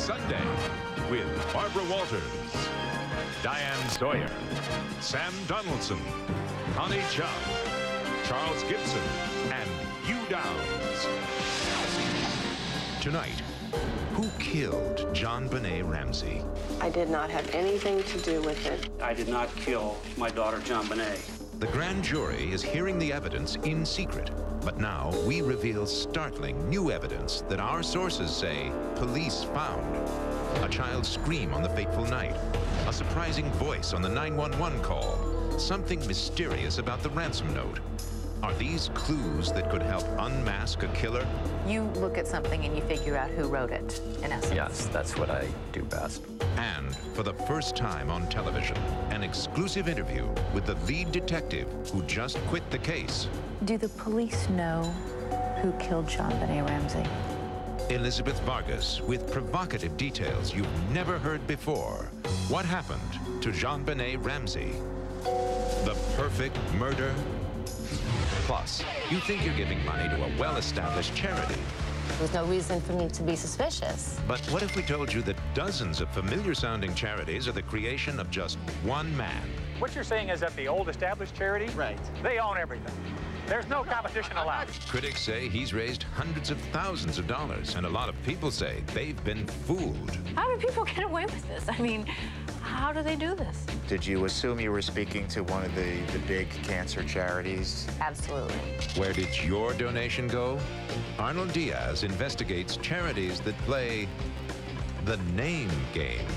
Sunday with Barbara Walters, Diane Sawyer, Sam Donaldson, Connie Chubb, Charles Gibson, and Hugh Downs. Tonight, who killed JonBenét Ramsey? I did not have anything to do with it. I did not kill my daughter, JonBenét. The grand jury is hearing the evidence in secret. But now we reveal startling new evidence that our sources say police found. A child's scream on the fateful night. A surprising voice on the 911 call. Something mysterious about the ransom note. Are these clues that could help unmask a killer? You look at something and you figure out who wrote it, in essence. Yes, that's what I do best. And for the first time on television, an exclusive interview with the lead detective who just quit the case. Do the police know who killed JonBenét Ramsey? Elizabeth Vargas with provocative details you've never heard before. What happened to JonBenét Ramsey? The perfect murder? Plus, you think you're giving money to a well-established charity. There's no reason for me to be suspicious. But what if we told you that dozens of familiar-sounding charities are the creation of just one man? What you're saying is that the old established charity, Right. They own everything. There's no competition allowed. Critics say he's raised hundreds of thousands of dollars, and a lot of people say they've been fooled. How do people get away with this? I mean, how do they do this? Did you assume you were speaking to one of the big cancer charities? Absolutely. Where did your donation go? Arnold Diaz investigates charities that play the name game.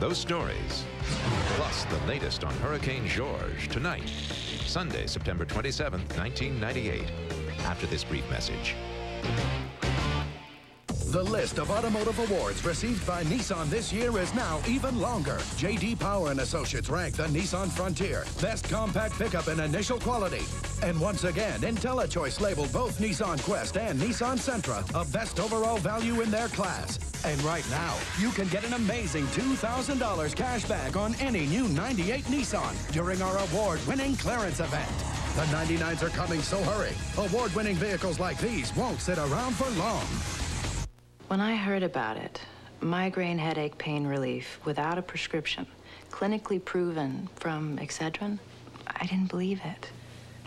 Those stories, plus the latest on Hurricane George, tonight, Sunday, September 27th, 1998, after this brief message. The list of automotive awards received by Nissan this year is now even longer. J.D. Power & Associates ranked the Nissan Frontier Best Compact Pickup in Initial Quality. And once again, IntelliChoice labeled both Nissan Quest and Nissan Sentra a Best Overall Value in their class. And right now, you can get an amazing $2,000 cash back on any new 98 Nissan during our award-winning clearance event. The 99s are coming, so hurry. Award-winning vehicles like these won't sit around for long. When I heard about it, migraine headache pain relief without a prescription, clinically proven from Excedrin, I didn't believe it.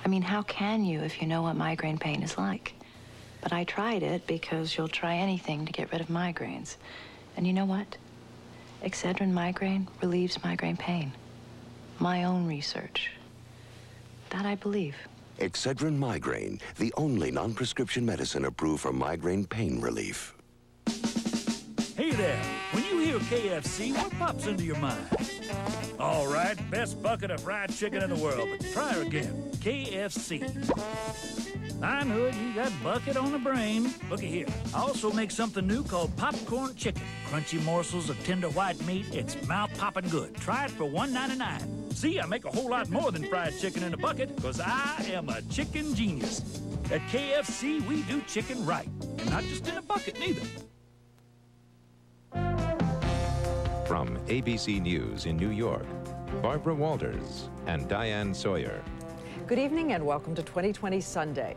I mean, how can you if you know what migraine pain is like? But I tried it because you'll try anything to get rid of migraines. And you know what? Excedrin migraine relieves migraine pain. My own research. That I believe. Excedrin Migraine, the only non-prescription medicine approved for migraine pain relief. Hey there, when you hear KFC, what pops into your mind? All right, best bucket of fried chicken in the world, but try again, KFC. I know you got bucket on the brain. Looky here, I also make something new called popcorn chicken. Crunchy morsels of tender white meat, it's mouth-popping good. Try it for $1.99. See, I make a whole lot more than fried chicken in a bucket, because I am a chicken genius. At KFC, we do chicken right, and not just in a bucket, neither. From ABC News in New York, Barbara Walters and Diane Sawyer. Good evening and welcome to 2020 Sunday.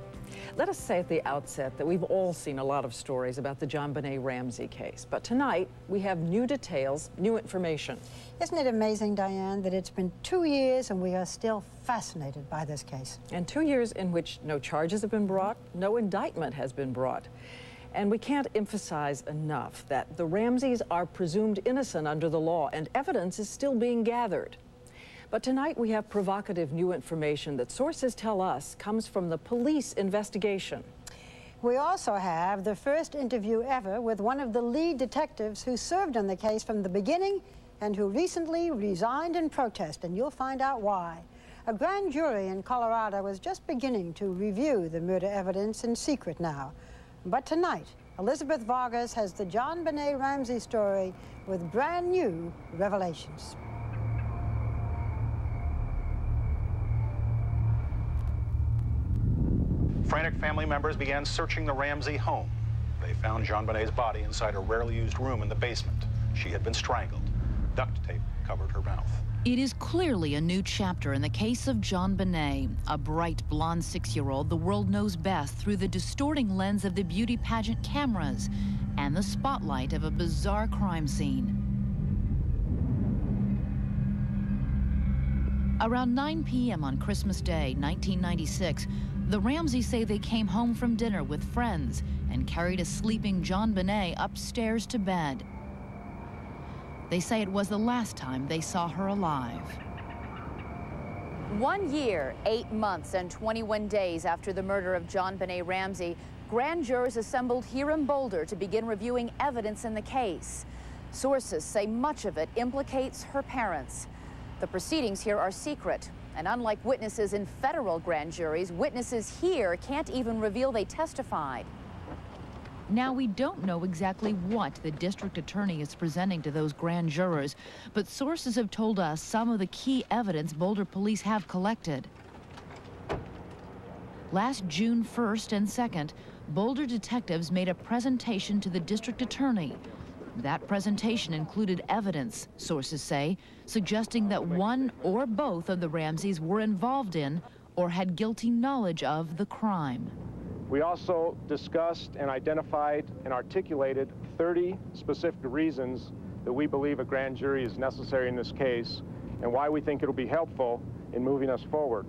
Let us say at the outset that we've all seen a lot of stories about the JonBenét Ramsey case, but tonight we have new details, new information. Isn't it amazing, Diane, that it's been 2 years and we are still fascinated by this case? And 2 years in which no charges have been brought, no indictment has been brought. And we can't emphasize enough that the Ramseys are presumed innocent under the law and evidence is still being gathered. But tonight we have provocative new information that sources tell us comes from the police investigation. We also have the first interview ever with one of the lead detectives who served on the case from the beginning and who recently resigned in protest, and you'll find out why. A grand jury in Colorado is just beginning to review the murder evidence in secret now. But tonight, Elizabeth Vargas has the JonBenét Ramsey story with brand new revelations. Frantic family members began searching the Ramsey home. They found JonBenét's body inside a rarely used room in the basement. She had been strangled. Duct tape covered her mouth. It is clearly a new chapter in the case of JonBenét, a bright blonde 6-year-old the world knows best through the distorting lens of the beauty pageant cameras. and the spotlight of a bizarre crime scene. Around 9 p.m. on Christmas Day, 1996, the Ramseys say they came home from dinner with friends and carried a sleeping JonBenét upstairs to bed. They say it was the last time they saw her alive. 1 year, 8 months, and 21 days after the murder of JonBenét Ramsey, grand jurors assembled here in Boulder to begin reviewing evidence in the case. Sources say much of it implicates her parents. The proceedings here are secret, and unlike witnesses in federal grand juries, witnesses here can't even reveal they testified. Now, we don't know exactly what the district attorney is presenting to those grand jurors, but sources have told us some of the key evidence Boulder police have collected. Last June 1st and 2nd, Boulder detectives made a presentation to the district attorney. That presentation included evidence, sources say, suggesting that one or both of the Ramseys were involved in or had guilty knowledge of the crime. We also discussed and identified and articulated 30 specific reasons that we believe a grand jury is necessary in this case and why we think it'll be helpful in moving us forward.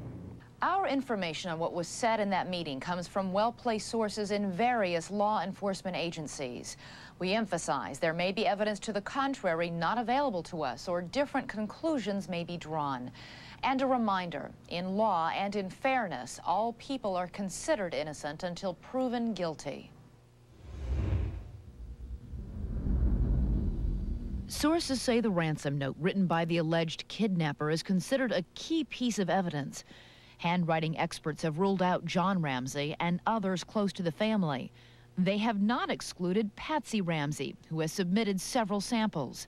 Our information on what was said in that meeting comes from well-placed sources in various law enforcement agencies. We emphasize there may be evidence to the contrary not available to us, or different conclusions may be drawn. And a reminder, in law and in fairness, all people are considered innocent until proven guilty. Sources say the ransom note written by the alleged kidnapper is considered a key piece of evidence. Handwriting experts have ruled out John Ramsey and others close to the family. They have not excluded Patsy Ramsey, who has submitted several samples.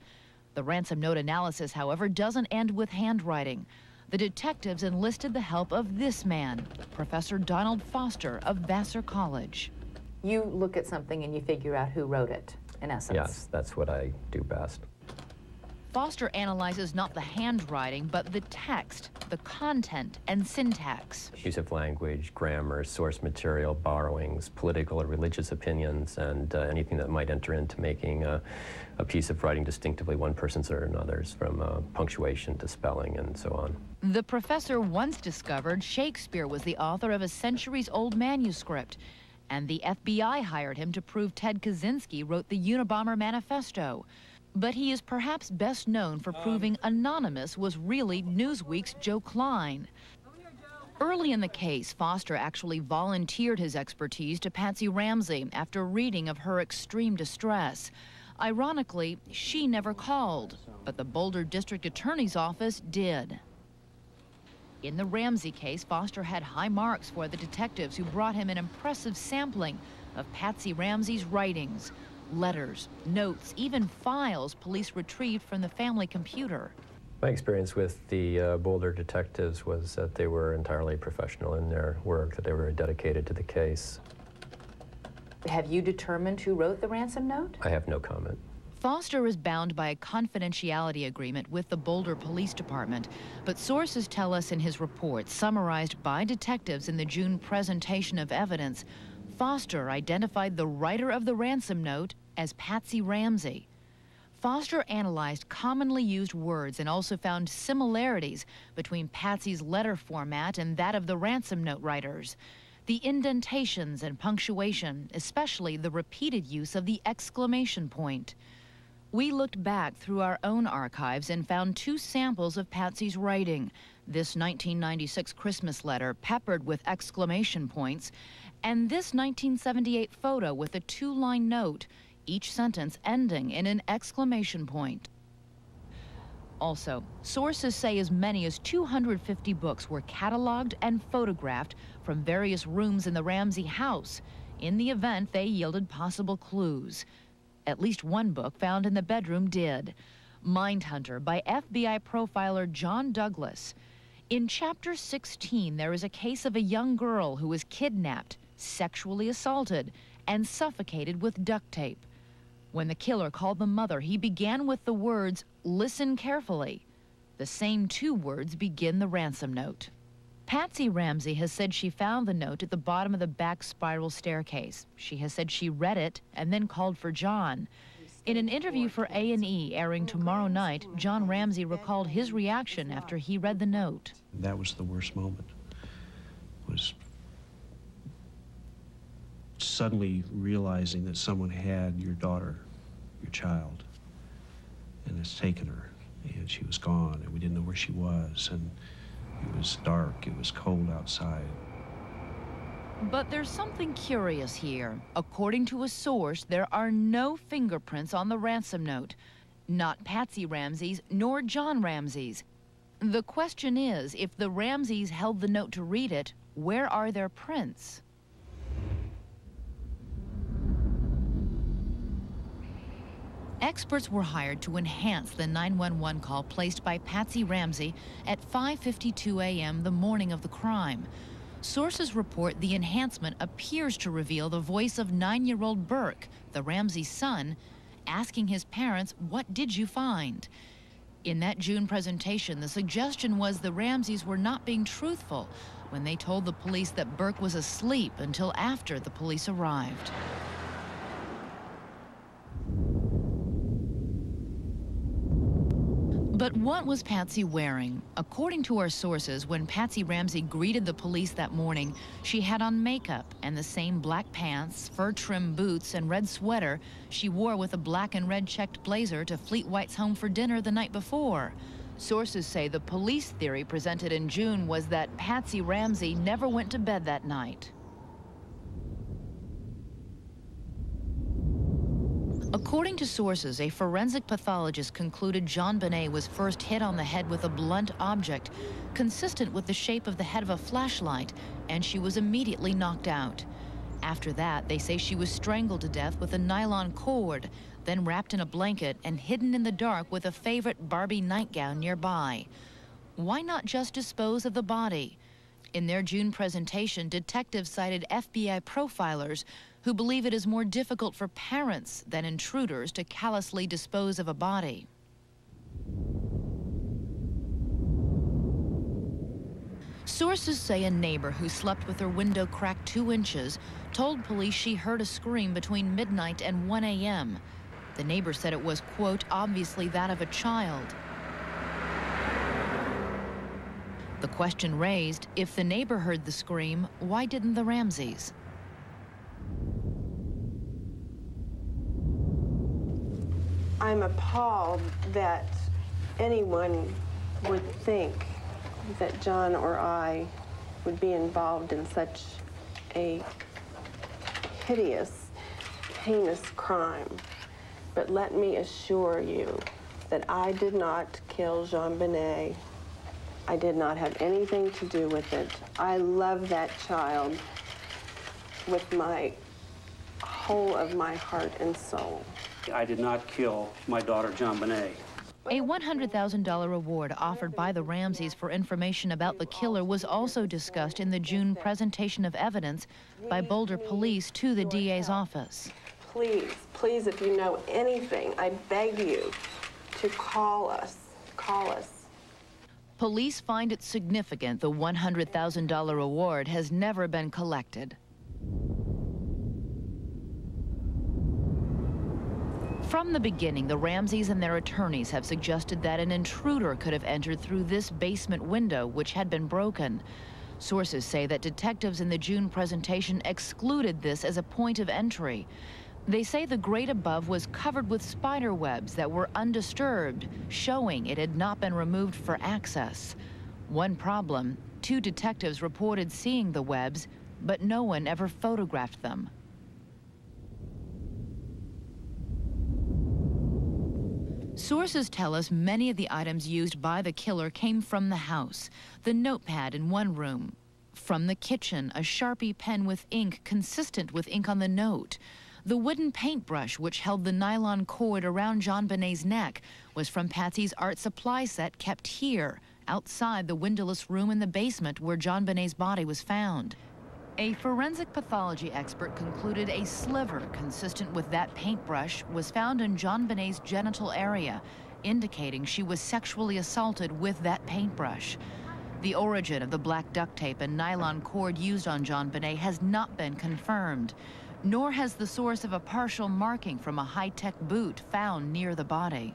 The ransom note analysis, however, doesn't end with handwriting. The detectives enlisted the help of this man, Professor Donald Foster of Vassar College. You look at something and you figure out who wrote it, in essence. Yes, that's what I do best. Foster analyzes not the handwriting, but the text, the content, and syntax. Use of language, grammar, source material, borrowings, political or religious opinions, and anything that might enter into making a piece of writing distinctively one person's or another's, from punctuation to spelling and so on. The professor once discovered Shakespeare was the author of a centuries-old manuscript, and the FBI hired him to prove Ted Kaczynski wrote the Unabomber Manifesto. But he is perhaps best known for proving Anonymous was really Newsweek's Joe Klein. Early in the case, Foster actually volunteered his expertise to Patsy Ramsey after reading of her extreme distress. Ironically, she never called, but the Boulder District Attorney's Office did. In the Ramsey case, Foster had high marks for the detectives who brought him an impressive sampling of Patsy Ramsey's writings. Letters, notes, even files police retrieved from the family computer. My experience with the Boulder detectives was that they were entirely professional in their work, that they were dedicated to the case. Have you determined who wrote the ransom note? I have no comment. Foster is bound by a confidentiality agreement with the Boulder Police Department, but sources tell us in his report, summarized by detectives in the June presentation of evidence, Foster identified the writer of the ransom note as Patsy Ramsey. Foster analyzed commonly used words and also found similarities between Patsy's letter format and that of the ransom note writers. The indentations and punctuation, especially the repeated use of the exclamation point. We looked back through our own archives and found 2 samples of Patsy's writing. This 1996 Christmas letter peppered with exclamation points, and this 1978 photo with a 2-line note, each sentence ending in an exclamation point. Also, sources say as many as 250 books were cataloged and photographed from various rooms in the Ramsey house. In the event, they yielded possible clues. At least one book found in the bedroom did. Mindhunter by FBI profiler John Douglas. In Chapter 16, there is a case of a young girl who was kidnapped, sexually assaulted, and suffocated with duct tape. When the killer called the mother, he began with the words, "Listen carefully." The same 2 words begin the ransom note. Patsy Ramsey has said she found the note at the bottom of the back spiral staircase. She has said she read it and then called for John. In an interview for A&E airing tomorrow night, John Ramsey recalled his reaction after he read the note. That was the worst moment, was suddenly realizing that someone had your daughter, your child, and has taken her, and she was gone, and we didn't know where she was, and it was dark, it was cold outside. But there's something curious here. According to a source, there are no fingerprints on the ransom note. Not Patsy Ramsey's, nor John Ramsey's. The question is, if the Ramseys held the note to read it, where are their prints? Experts were hired to enhance the 911 call placed by Patsy Ramsey at 5:52 a.m. the morning of the crime. Sources report the enhancement appears to reveal the voice of 9-year-old Burke, the Ramsey son, asking his parents, "What did you find?" In that June presentation, the suggestion was the Ramseys were not being truthful when they told the police that Burke was asleep until after the police arrived. But what was Patsy wearing? According to our sources, when Patsy Ramsey greeted the police that morning, she had on makeup and the same black pants, fur-trimmed boots, and red sweater she wore with a black and red checked blazer to Fleet White's home for dinner the night before. Sources say the police theory presented in June was that Patsy Ramsey never went to bed that night. According to sources, a forensic pathologist concluded JonBenét was first hit on the head with a blunt object consistent with the shape of the head of a flashlight, and she was immediately knocked out. After that, they say she was strangled to death with a nylon cord, then wrapped in a blanket and hidden in the dark with a favorite Barbie nightgown nearby. Why not just dispose of the body? In their June presentation, detectives cited FBI profilers who believe it is more difficult for parents than intruders to callously dispose of a body. Sources say a neighbor who slept with her window cracked 2 inches told police she heard a scream between midnight and 1 a.m. The neighbor said it was, quote, obviously that of a child. The question raised, if the neighbor heard the scream, why didn't the Ramseys? I'm appalled that anyone would think that John or I would be involved in such a hideous, heinous crime. But let me assure you that I did not kill JonBenét. I did not have anything to do with it. I love that child with my whole of my heart and soul. I did not kill my daughter, JonBenét. A $100,000 reward offered by the Ramseys for information about the killer was also discussed in the June presentation of evidence by Boulder police to the DA's office. Please, please, if you know anything, I beg you to call us. Call us. Police find it significant the $100,000 reward has never been collected. From the beginning, the Ramseys and their attorneys have suggested that an intruder could have entered through this basement window, which had been broken. Sources say that detectives in the June presentation excluded this as a point of entry. They say the grate above was covered with spider webs that were undisturbed, showing it had not been removed for access. One problem, 2 detectives reported seeing the webs, but no one ever photographed them. Sources tell us many of the items used by the killer came from the house. The notepad in one room. From the kitchen, a Sharpie pen with ink consistent with ink on the note. The wooden paintbrush which held the nylon cord around JonBenét's neck was from Patsy's art supply set kept here, outside the windowless room in the basement where JonBenét's body was found. A forensic pathology expert concluded a sliver consistent with that paintbrush was found in JonBenét's genital area, indicating she was sexually assaulted with that paintbrush. The origin of the black duct tape and nylon cord used on JonBenét has not been confirmed, nor has the source of a partial marking from a high-tech boot found near the body.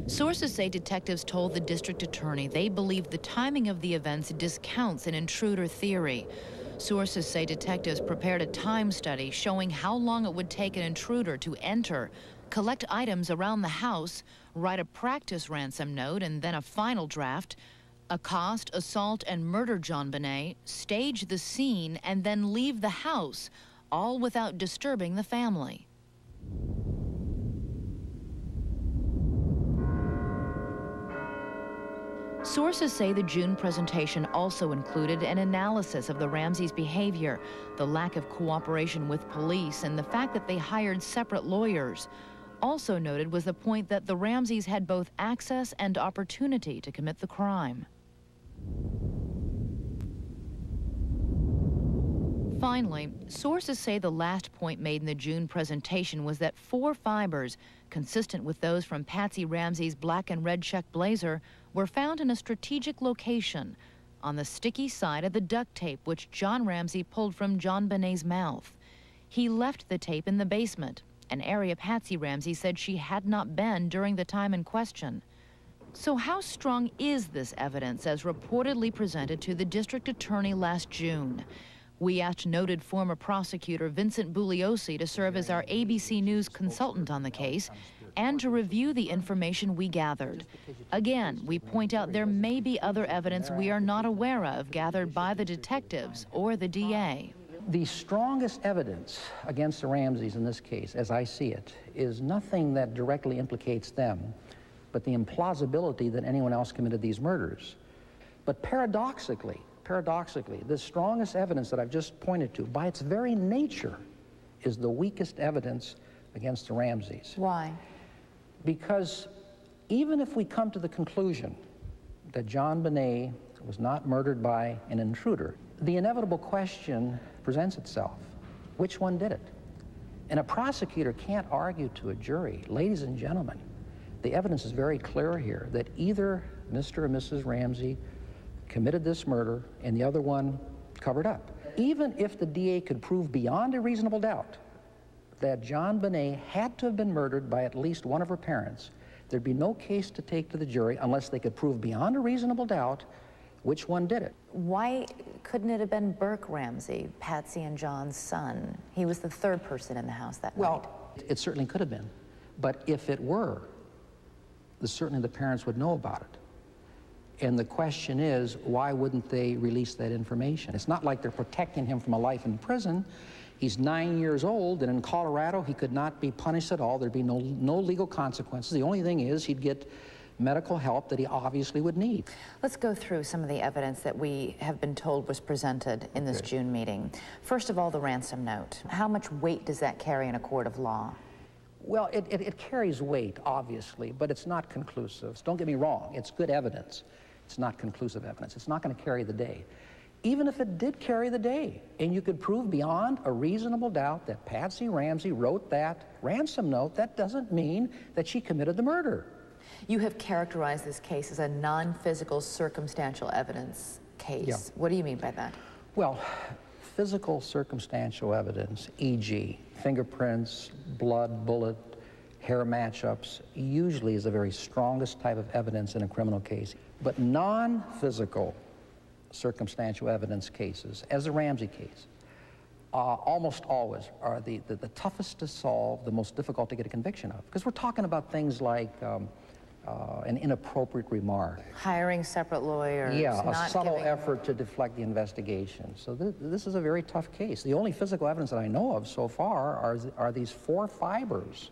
Sources say detectives told the district attorney they believe the timing of the events discounts an intruder theory. Sources say detectives prepared a time study showing how long it would take an intruder to enter, collect items around the house, write a practice ransom note and then a final draft, accost, assault, and murder JonBenét, stage the scene, and then leave the house, all without disturbing the family. Sources say the June presentation also included an analysis of the Ramseys' behavior, the lack of cooperation with police, and the fact that they hired separate lawyers. Also noted was the point that the Ramseys had both access and opportunity to commit the crime. Finally, sources say the last point made in the June presentation was that 4 fibers, consistent with those from Patsy Ramsey's black and red check blazer, were found in a strategic location on the sticky side of the duct tape which John Ramsey pulled from JonBenét's mouth. He left the tape in the basement, an area Patsy Ramsey said she had not been during the time in question. So how strong is this evidence as reportedly presented to the district attorney last June? We asked noted former prosecutor Vincent Bugliosi to serve as our ABC News consultant on the case and to review the information we gathered. Again, we point out there may be other evidence we are not aware of gathered by the detectives or the DA. The strongest evidence against the Ramseys in this case, as I see it, is nothing that directly implicates them, but the implausibility that anyone else committed these murders. But paradoxically, the strongest evidence that I've just pointed to, by its very nature, is the weakest evidence against the Ramseys. Why? Because even if we come to the conclusion that JonBenét was not murdered by an intruder, the inevitable question presents itself. Which one did it? And a prosecutor can't argue to a jury, ladies and gentlemen, the evidence is very clear here that either Mr. or Mrs. Ramsey committed this murder and the other one covered up. Even if the DA could prove beyond a reasonable doubt that JonBenét had to have been murdered by at least one of her parents, there'd be no case to take to the jury unless they could prove beyond a reasonable doubt which one did it. Why couldn't it have been Burke Ramsey, Patsy and John's son? He was the third person in the house that night. Well, it certainly could have been. But if it were, certainly the parents would know about it. And the question is, why wouldn't they release that information? It's not like they're protecting him from a life in prison. He's 9 years old, and in Colorado, he could not be punished at all. There'd be no legal consequences. The only thing is he'd get medical help that he obviously would need. Let's go through some of the evidence that we have been told was presented in this June meeting. First of all, the ransom note. How much weight does that carry in a court of law? Well, it carries weight, obviously, but it's not conclusive. Don't get me wrong, it's good evidence. It's not conclusive evidence. It's not going to carry the day. Even if it did carry the day, and you could prove beyond a reasonable doubt that Patsy Ramsey wrote that ransom note, that doesn't mean that she committed the murder. You have characterized this case as a non-physical circumstantial evidence case. Yeah. What do you mean by that? Well, physical circumstantial evidence, e.g., fingerprints, blood, bullet, hair matchups, usually is the very strongest type of evidence in a criminal case. But non-physical circumstantial evidence cases, as the Ramsey case, almost always are the toughest to solve, the most difficult to get a conviction of. Because we're talking about things like an inappropriate remark. Hiring separate lawyers. Yeah, a subtle effort to deflect the investigation. So this is a very tough case. The only physical evidence that I know of so far are these 4 fibers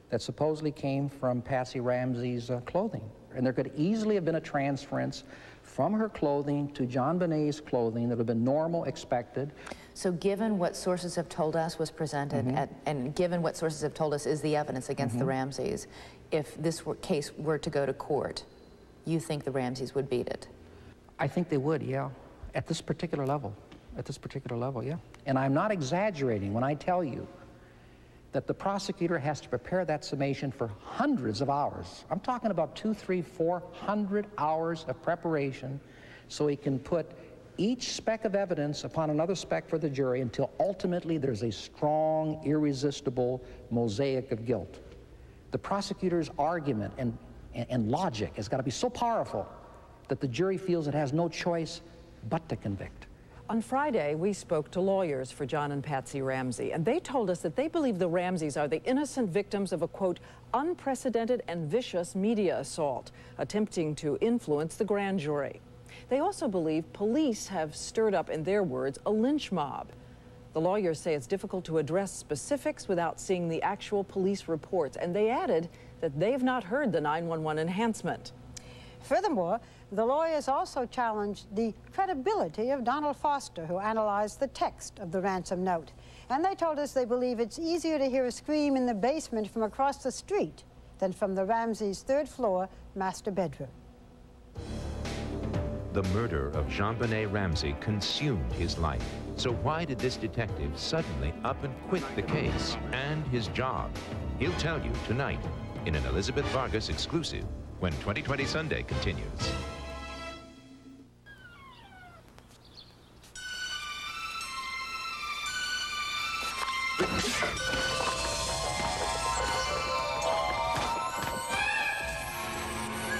that supposedly came from Patsy Ramsey's clothing. And there could easily have been a transference from her clothing to JonBenét's clothing that would have been normal, expected. So given what sources have told us was presented, and given what sources have told us is the evidence against the Ramseys, if this case were to go to court, you think the Ramseys would beat it? I think they would, yeah. At this particular level. Yeah. And I'm not exaggerating when I tell you that the prosecutor has to prepare that summation for hundreds of hours. I'm talking about 200, 300, 400 hours of preparation so he can put each speck of evidence upon another speck for the jury until ultimately there's a strong, irresistible mosaic of guilt. The prosecutor's argument and logic has got to be so powerful that the jury feels it has no choice but to convict. On Friday, we spoke to lawyers for John and Patsy Ramsey, and they told us that they believe the Ramseys are the innocent victims of a, quote, unprecedented and vicious media assault, attempting to influence the grand jury. They also believe police have stirred up, in their words, a lynch mob. The lawyers say it's difficult to address specifics without seeing the actual police reports, and they added that they've not heard the 911 enhancement. Furthermore, the lawyers also challenged the credibility of Donald Foster, who analyzed the text of the ransom note. And they told us they believe it's easier to hear a scream in the basement from across the street than from the Ramseys' third-floor master bedroom. The murder of JonBenét Ramsey consumed his life. So why did this detective suddenly up and quit the case and his job? He'll tell you tonight in an Elizabeth Vargas exclusive when 2020 Sunday continues.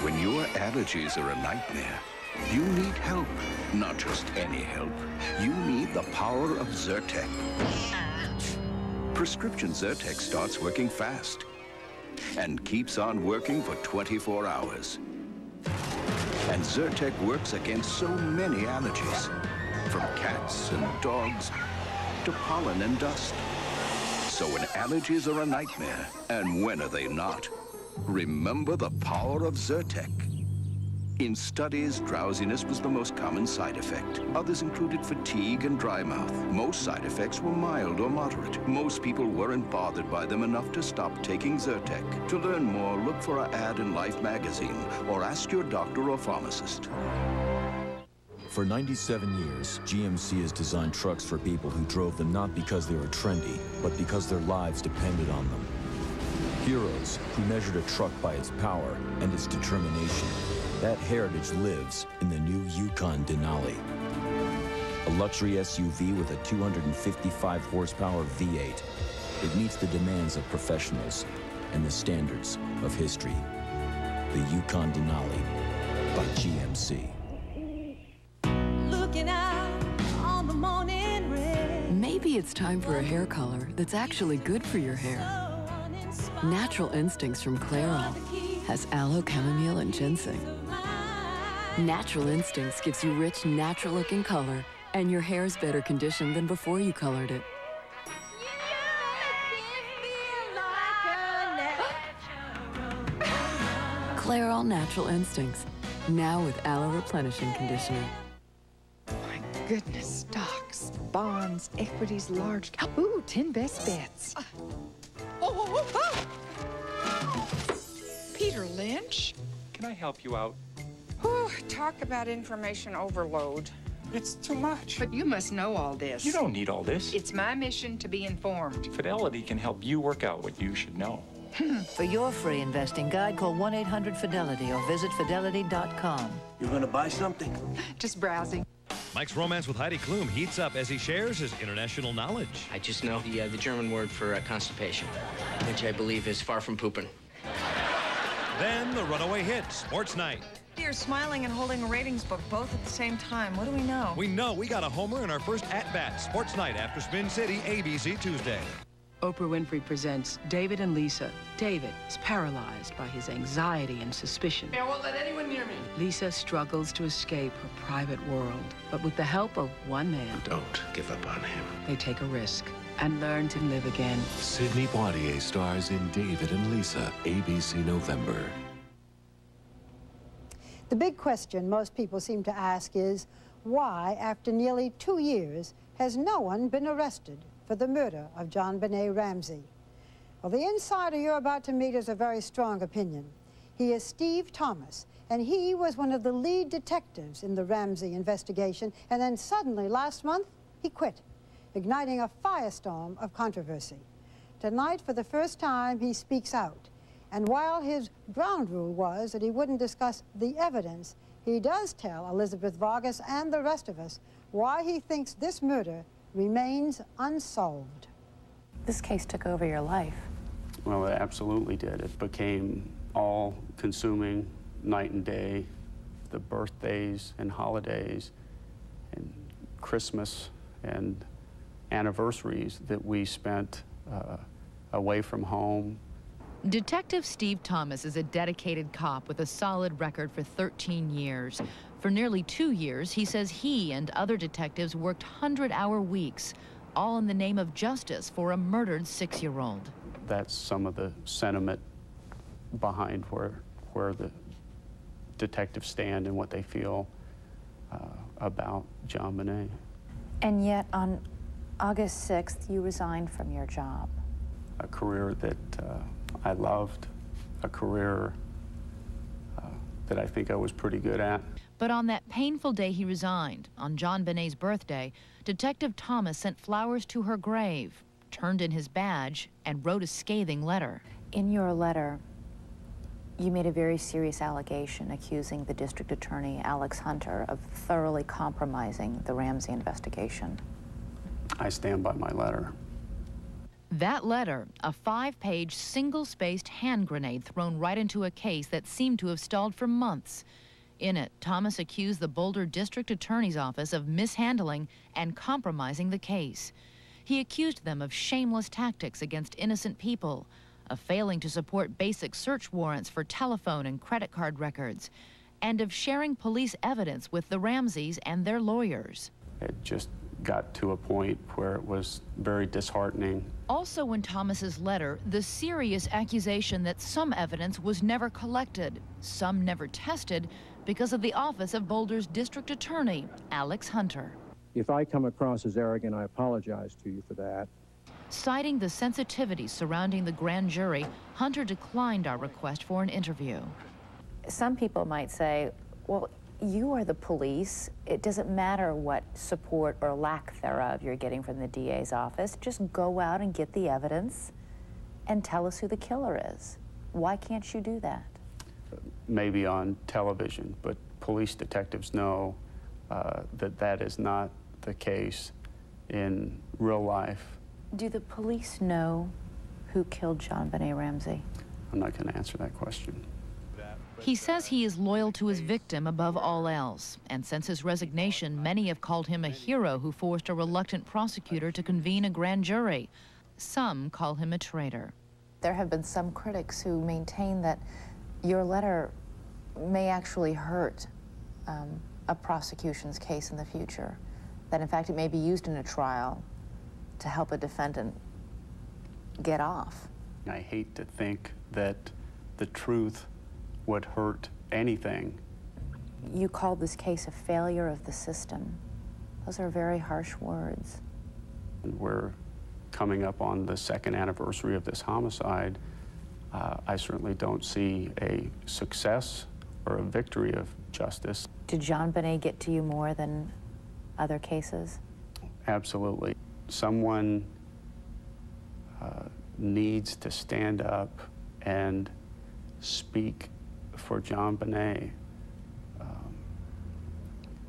When your allergies are a nightmare, you need help. Not just any help. You need the power of Zyrtec. Prescription Zyrtec starts working fast and keeps on working for 24 hours. And Zyrtec works against so many allergies, from cats and dogs to pollen and dust. So when allergies are a nightmare, and when are they not? Remember the power of Zyrtec. In studies, drowsiness was the most common side effect. Others included fatigue and dry mouth. Most side effects were mild or moderate. Most people weren't bothered by them enough to stop taking Zyrtec. To learn more, look for an ad in Life magazine or ask your doctor or pharmacist. For 97 years, GMC has designed trucks for people who drove them not because they were trendy, but because their lives depended on them. Heroes who measured a truck by its power and its determination. That heritage lives in the new Yukon Denali. A luxury SUV with a 255 horsepower V8. It meets the demands of professionals and the standards of history. The Yukon Denali by GMC. Looking out on the morning rain. Maybe it's time for a hair color that's actually good for your hair. Natural Instincts from Clairol has aloe, chamomile, and ginseng. Natural Instincts gives you rich, natural-looking color, and your hair's better conditioned than before you colored it. Clairol Natural Instincts, now with aloe replenishing conditioner. My goodness, stocks, bonds, equities, large. Ooh, 10 best bets. Peter Lynch? Can I help you out? Oh, talk about information overload. It's too much. But you must know all this. You don't need all this. It's my mission to be informed. Fidelity can help you work out what you should know. For your free investing guide, call 1-800-FIDELITY or visit fidelity.com. You gonna buy something? Just browsing. Mike's romance with Heidi Klum heats up as he shares his international knowledge. I just know the German word for constipation, which I believe is far from pooping. Then the runaway hit, Sports Night. You're smiling and holding a ratings book both at the same time. What do we know? We know we got a homer in our first at-bat, Sports Night after Spin City, ABC Tuesday. Oprah Winfrey presents David and Lisa. David is paralyzed by his anxiety and suspicion. I won't let anyone near me. Lisa struggles to escape her private world, but with the help of one man, Don't give up on him. they take a risk and learn to live again. Sidney Poitier stars in David and Lisa, ABC November. The big question most people seem to ask is, why, after nearly 2 years, has no one been arrested for the murder of JonBenét Ramsey? Well, the insider you're about to meet has a very strong opinion. He is Steve Thomas, and he was one of the lead detectives in the Ramsey investigation, and then suddenly, last month, he quit, igniting a firestorm of controversy. Tonight, for the first time, he speaks out. And while his ground rule was that he wouldn't discuss the evidence, he does tell Elizabeth Vargas and the rest of us why he thinks this murder remains unsolved. This case took over your life. Well, it absolutely did. It became all-consuming, night and day, the birthdays and holidays and Christmas and anniversaries that we spent away from home. Detective Steve Thomas is a dedicated cop with a solid record for 13 years. For nearly 2 years, he says he and other detectives worked 100-hour weeks, all in the name of justice for a murdered 6-year-old. That's some of the sentiment behind where the detectives stand and what they feel about JonBenét. And yet, on August 6th, you resigned from your job. A career that I loved, a career that I think I was pretty good at. But on that painful day he resigned, on JonBenét's birthday, Detective Thomas sent flowers to her grave, turned in his badge, and wrote a scathing letter. In your letter, you made a very serious allegation accusing the district attorney, Alex Hunter, of thoroughly compromising the Ramsey investigation. I stand by my letter. That letter, a 5-page, single-spaced hand grenade thrown right into a case that seemed to have stalled for months. In it, Thomas accused the Boulder District Attorney's Office of mishandling and compromising the case. He accused them of shameless tactics against innocent people, of failing to support basic search warrants for telephone and credit card records, and of sharing police evidence with the Ramseys and their lawyers. It just got to a point where it was very disheartening. Also in Thomas's letter, the serious accusation that some evidence was never collected, some never tested, because of the office of Boulder's district attorney, Alex Hunter. If I come across as arrogant, I apologize to you for that. Citing the sensitivities surrounding the grand jury, Hunter declined our request for an interview. Some people might say, well, you are the police. It doesn't matter what support or lack thereof you're getting from the DA's office. Just go out and get the evidence and tell us who the killer is. Why can't you do that? Maybe on television, but police detectives know that that is not the case in real life. Do the police know who killed JonBenét Ramsey? I'm not going to answer that question. He says he is loyal to his victim above all else, and since his resignation, many have called him a hero who forced a reluctant prosecutor to convene a grand jury. Some call him a traitor. There have been some critics who maintain that your letter may actually hurt a prosecution's case in the future, that in fact it may be used in a trial to help a defendant get off. I hate to think that the truth would hurt anything. You called this case a failure of the system. Those are very harsh words. We're coming up on the 2nd anniversary of this homicide. I certainly don't see a success or a victory of justice. Did JonBenét get to you more than other cases? Absolutely. Someone needs to stand up and speak for JonBenét.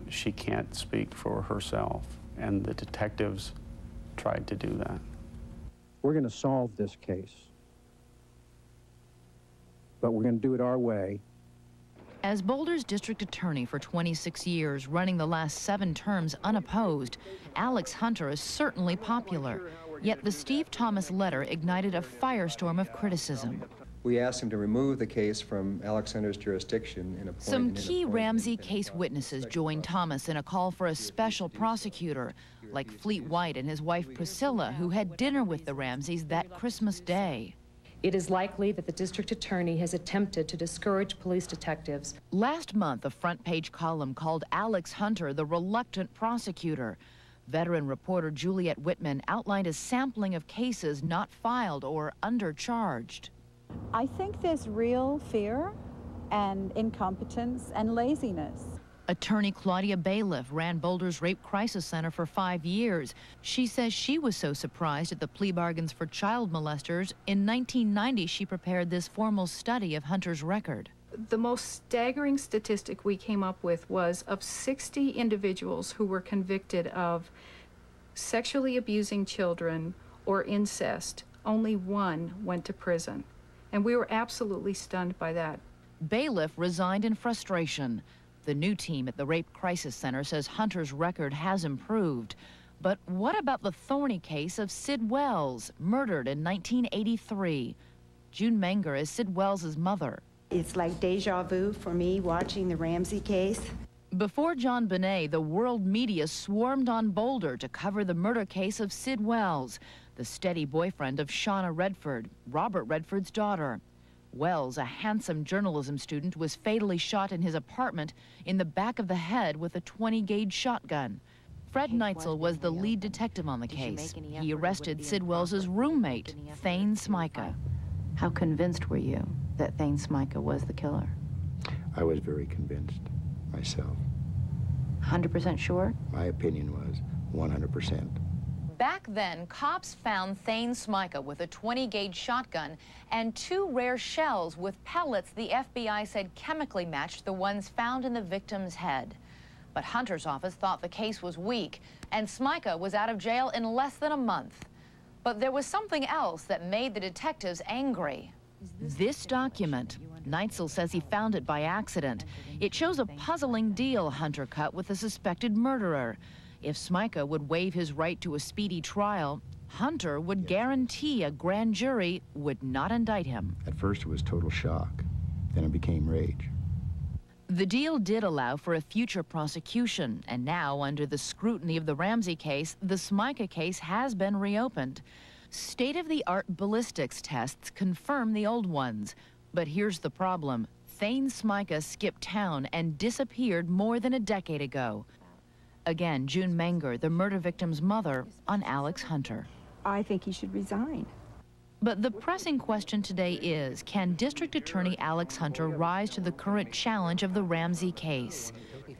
She can't speak for herself, and the detectives tried to do that. We're going to solve this case, but we're going to do it our way. As Boulder's district attorney for 26 years, running the last 7 terms unopposed, Alex Hunter is certainly popular. Yet the Steve Thomas letter ignited a firestorm of criticism. We asked him to remove the case from Alex Hunter's jurisdiction and appoint Some key Ramsey case witnesses joined Thomas in a call for a special prosecutor, like Fleet White and his wife Priscilla, who had dinner with the Ramseys that Christmas Day. It is likely that the district attorney has attempted to discourage police detectives. Last month, a front-page column called Alex Hunter the reluctant prosecutor. Veteran reporter Juliet Whitman outlined a sampling of cases not filed or undercharged. I think there's real fear and incompetence and laziness. Attorney Claudia Bailiff ran Boulder's Rape Crisis Center for 5 years. She says she was so surprised at the plea bargains for child molesters. In 1990, she prepared this formal study of Hunter's record. The most staggering statistic we came up with was of 60 individuals who were convicted of sexually abusing children or incest, only 1 went to prison. And we were absolutely stunned by that. Bailiff resigned in frustration. The new team at the Rape Crisis Center says Hunter's record has improved. But what about the thorny case of Sid Wells, murdered in 1983? June Menger is Sid Wells' mother. It's like deja vu for me watching the Ramsey case. Before JonBenét, the world media swarmed on Boulder to cover the murder case of Sid Wells, the steady boyfriend of Shauna Redford, Robert Redford's daughter. Wells, a handsome journalism student, was fatally shot in his apartment in the back of the head with a 20-gauge shotgun. Fred Neitzel was the lead detective on the case. He arrested Sid Wells' roommate, Thane Smyka. How convinced were you that Thane Smyka was the killer? I was very convinced myself. 100% sure? My opinion was 100%. Back then, cops found Thane Smyka with a 20-gauge shotgun and 2 rare shells with pellets the FBI said chemically matched the ones found in the victim's head. But Hunter's office thought the case was weak, and Smyka was out of jail in less than a month. But there was something else that made the detectives angry. This document. Neitzel says he found it by accident. It shows a puzzling deal Hunter cut with a suspected murderer. If Smyka would waive his right to a speedy trial, Hunter would guarantee a grand jury would not indict him. At first it was total shock, then it became rage. The deal did allow for a future prosecution, and now, under the scrutiny of the Ramsey case, the Smyka case has been reopened. State-of-the-art ballistics tests confirm the old ones. But here's the problem. Thane Smyka skipped town and disappeared more than a decade ago. Again, June Menger, the murder victim's mother, on Alex Hunter. I think he should resign. But the pressing question today is, can District Attorney Alex Hunter rise to the current challenge of the Ramsey case?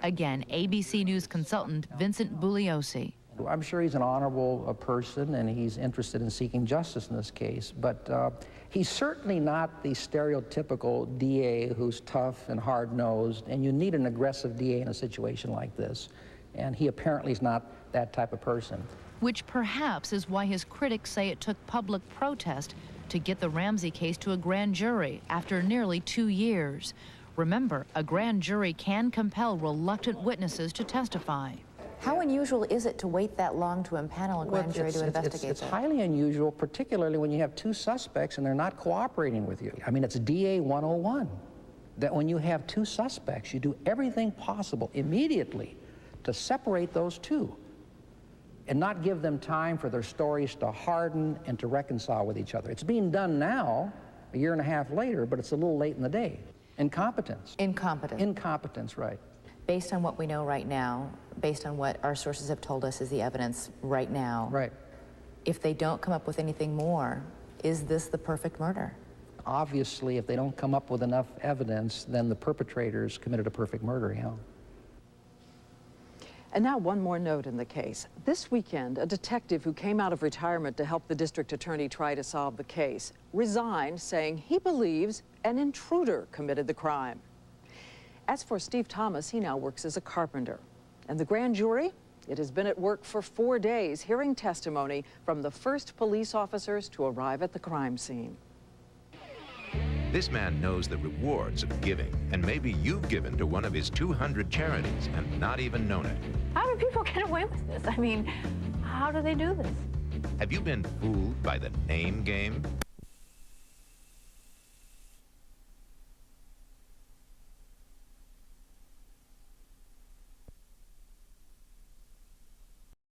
Again, ABC News consultant Vincent Bugliosi. I'm sure he's an honorable person and he's interested in seeking justice in this case, but he's certainly not the stereotypical DA who's tough and hard-nosed, and you need an aggressive DA in a situation like this. And he apparently is not that type of person. Which perhaps is why his critics say it took public protest to get the Ramsey case to a grand jury after nearly 2 years. Remember, a grand jury can compel reluctant witnesses to testify. How unusual is it to wait that long to impanel a grand jury to investigate It's highly unusual, particularly when you have 2 suspects and they're not cooperating with you. I mean, it's DA 101, that when you have 2 suspects, you do everything possible immediately to separate those 2 and not give them time for their stories to harden and to reconcile with each other. It's being done now, a year and a half later, but it's a little late in the day. Incompetence. Incompetence. Incompetence, right. Based on what we know right now, based on what our sources have told us is the evidence right now, right. If they don't come up with anything more, is this the perfect murder? Obviously, if they don't come up with enough evidence, then the perpetrators committed a perfect murder, yeah. And now one more note in the case. This weekend, a detective who came out of retirement to help the district attorney try to solve the case resigned, saying he believes an intruder committed the crime. As for Steve Thomas, he now works as a carpenter. And the grand jury? It has been at work for 4 days, hearing testimony from the first police officers to arrive at the crime scene. This man knows the rewards of giving, and maybe you've given to one of his 200 charities and not even known it. How do people get away with this? I mean, how do they do this? Have you been fooled by the name game?